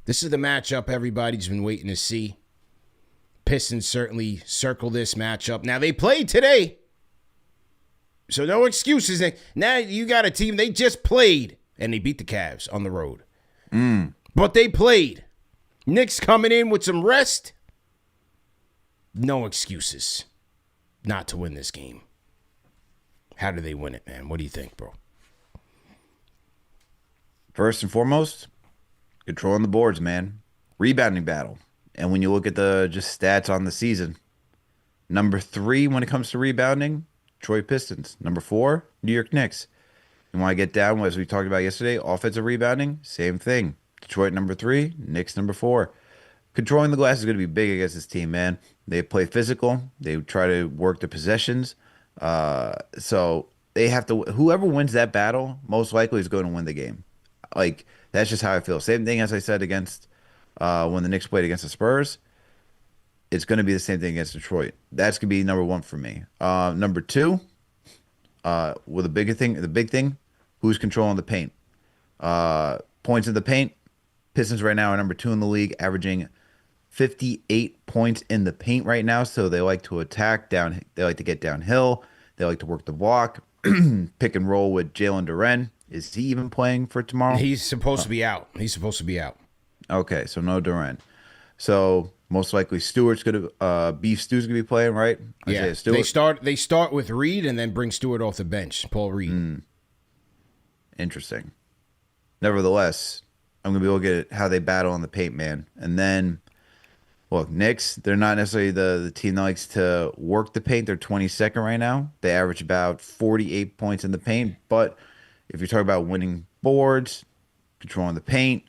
This is the matchup everybody's been waiting to see. Pistons certainly circle this matchup. Now, they played today, so no excuses. Now you got a team, they just played, and they beat the Cavs on the road. But they played. Knicks coming in with some rest. No excuses not to win this game. How do they win it, man? What do you think, bro? First and foremost, controlling the boards, man. Rebounding battle. And when you look at the just stats on the season, number 3 when it comes to rebounding, Detroit Pistons. Number 4, New York Knicks. And when I get down, as we talked about yesterday, offensive rebounding, same thing. Detroit number 3, Knicks number 4. Controlling the glass is going to be big against this team, man. They play physical. They try to work the possessions. So they have to. Whoever wins that battle most likely is going to win the game. Like, that's just how I feel. Same thing as I said against when the Knicks played against the Spurs. It's going to be the same thing against Detroit. That's going to be number 1 for me. Number 2, with the big thing, who's controlling the paint? Points in the paint. Pistons right now are number 2 in the league, averaging 58 points in the paint right now. So they like to attack down. They like to get downhill. They like to work the block, pick and roll with Jalen Duren. Is he even playing for tomorrow? He's supposed to be out. Okay, so no Duren. So most likely Stewart's gonna Beef Stew's gonna be playing, right? Yeah. They start with Reed and then bring Stewart off the bench. Paul Reed. Interesting. Nevertheless, I'm gonna be looking at how they battle on the paint, man. And then, look, Knicks, they're not necessarily the team that likes to work the paint. They're 22nd right now. They average about 48 points in the paint. But if you're talking about winning boards, controlling the paint,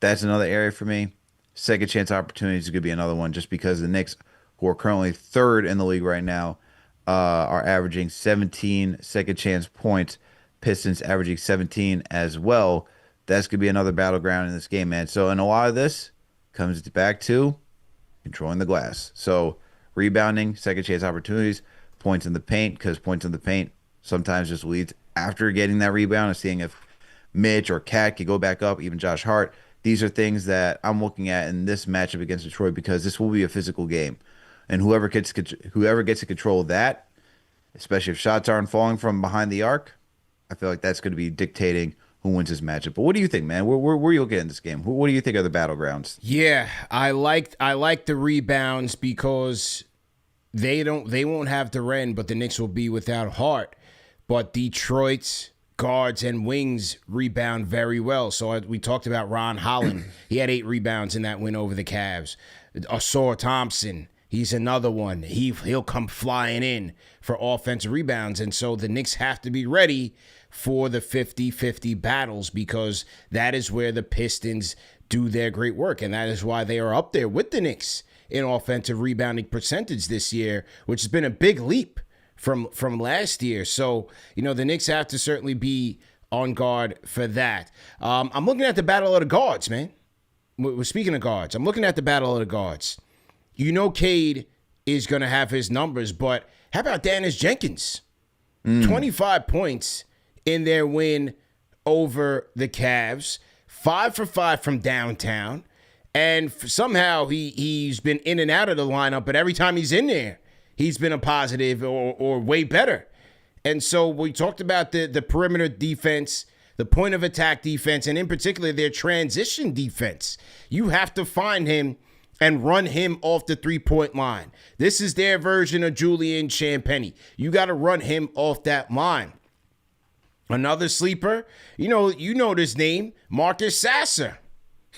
that's another area for me. Second chance opportunities is going to be another one, just because the Knicks, who are currently 3rd in the league right now, are averaging 17 second chance points. Pistons averaging 17 as well. That's going to be another battleground in this game, man. So, and a lot of this comes back to controlling the glass. So, rebounding, second chance opportunities, points in the paint, because points in the paint sometimes just leads after getting that rebound and seeing if Mitch or Cat could go back up, even Josh Hart. These are things that I'm looking at in this matchup against Detroit, because this will be a physical game. And whoever gets to control that, especially if shots aren't falling from behind the arc, I feel like that's going to be dictating who wins this matchup. But what do you think, man? Where are you looking at in this game? What do you think are the battlegrounds? Yeah, I like the rebounds, because they won't have Duren, but the Knicks will be without Hart. But Detroit's guards and wings rebound very well. So we talked about Ron Holland. He had 8 rebounds in that win over the Cavs. Ausar Thompson, he's another one. He'll come flying in for offensive rebounds. And so the Knicks have to be ready for the 50-50 battles, because that is where the Pistons do their great work. And that is why they are up there with the Knicks in offensive rebounding percentage this year, which has been a big leap from last year. So, the Knicks have to certainly be on guard for that. I'm looking at the battle of the guards, man. We're speaking of guards. I'm looking at the battle of the guards. Cade is going to have his numbers, but how about Dennis Jenkins? 25 points in their win over the Cavs. 5 for 5 from downtown. And somehow he's been in and out of the lineup, but every time he's in there, he's been a positive or way better. And so we talked about the perimeter defense, the point of attack defense, and in particular their transition defense. You have to find him and run him off the 3-point line. This is their version of Julian Champagnie. You got to run him off that line. Another sleeper, you know this name, Marcus Sasser.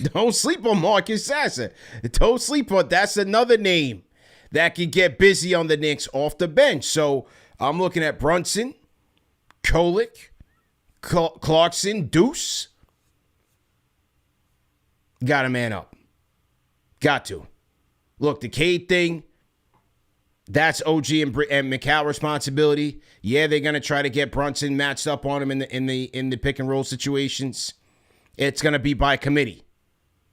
Don't sleep on Marcus Sasser. Don't sleep on, that's another name that can get busy on the Knicks off the bench. So I'm looking at Brunson, Kolick, Clarkson, Deuce. Got to man up. Got to. Look, the Cade thing, that's OG and McCall responsibility. Yeah, they're going to try to get Brunson matched up on him in the pick and roll situations. It's going to be by committee.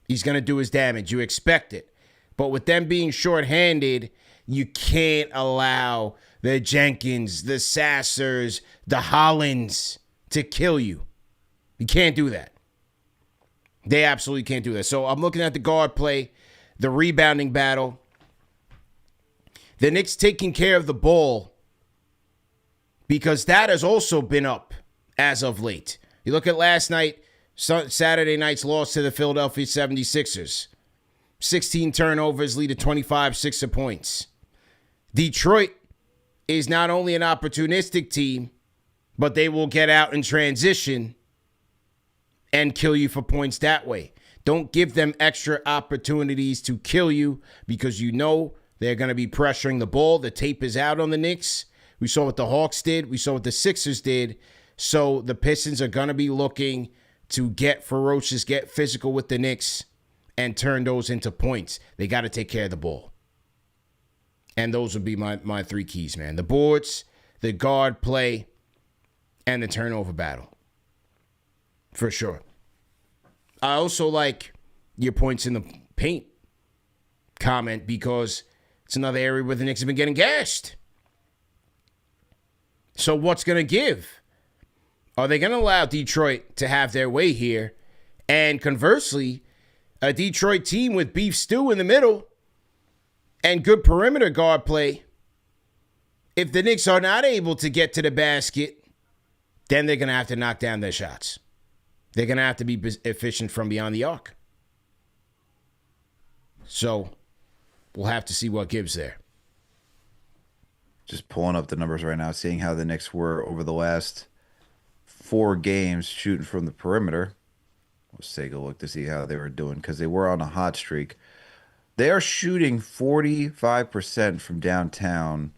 He's going to do his damage. You expect it. But with them being shorthanded, you can't allow the Jenkins, the Sassers, the Hollands to kill you. You can't do that. They absolutely can't do that. So I'm looking at the guard play, the rebounding battle. The Knicks taking care of the ball because that has also been up as of late. You look at last night, Saturday night's loss to the Philadelphia 76ers. 16 turnovers lead to 25 sixer points. Detroit is not only an opportunistic team, but they will get out in transition and kill you for points that way. Don't give them extra opportunities to kill you because you know they're going to be pressuring the ball. The tape is out on the Knicks. We saw what the Hawks did. We saw what the Sixers did. So the Pistons are going to be looking to get ferocious, get physical with the Knicks, and turn those into points. They got to take care of the ball. And those would be my three keys, man. The boards, the guard play, and the turnover battle. For sure. I also like your points in the paint comment because it's another area where the Knicks have been getting gashed. So what's going to give? Are they going to allow Detroit to have their way here? And conversely, a Detroit team with beef stew in the middle and good perimeter guard play, if the Knicks are not able to get to the basket, then they're going to have to knock down their shots. They're going to have to be efficient from beyond the arc. So we'll have to see what gives there. Just pulling up the numbers right now, seeing how the Knicks were over the last 4 games shooting from the perimeter. Let's take a look to see how they were doing because they were on a hot streak. They are shooting 45% from downtown.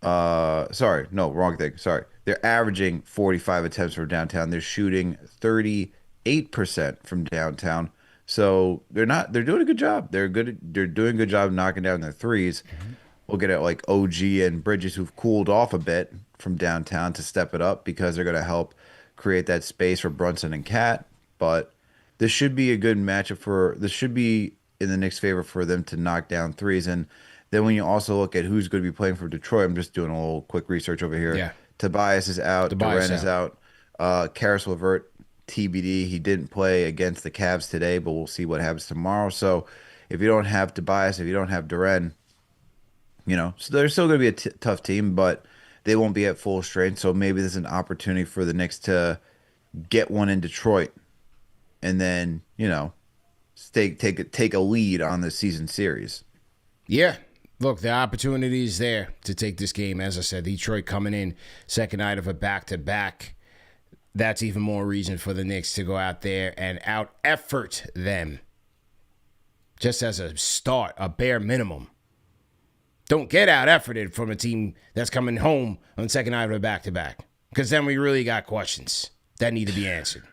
Sorry, no, wrong thing. Sorry. They're averaging 45 attempts from downtown. They're shooting 38% from downtown. So they're doing a good job. They're doing a good job knocking down their threes. Mm-hmm. We'll get at like OG and Bridges who've cooled off a bit from downtown to step it up because they're going to help create that space for Brunson and Cat. But this should be a good matchup this should be in the Knicks' favor for them to knock down threes. And then when you also look at who's going to be playing for Detroit, I'm just doing a little quick research over here. Yeah. Tobias is out. Duren is out. Karis LeVert, TBD. He didn't play against the Cavs today, but we'll see what happens tomorrow. So if you don't have Tobias, if you don't have Duren, so they're still going to be a tough team, but they won't be at full strength. So maybe there's an opportunity for the Knicks to get one in Detroit and then, take a lead on the season series. Yeah. Look, the opportunity is there to take this game. As I said, Detroit coming in second night of a back-to-back. That's even more reason for the Knicks to go out there and out-effort them. Just as a start, a bare minimum. Don't get out-efforted from a team that's coming home on second night of a back-to-back. Because then we really got questions that need to be answered.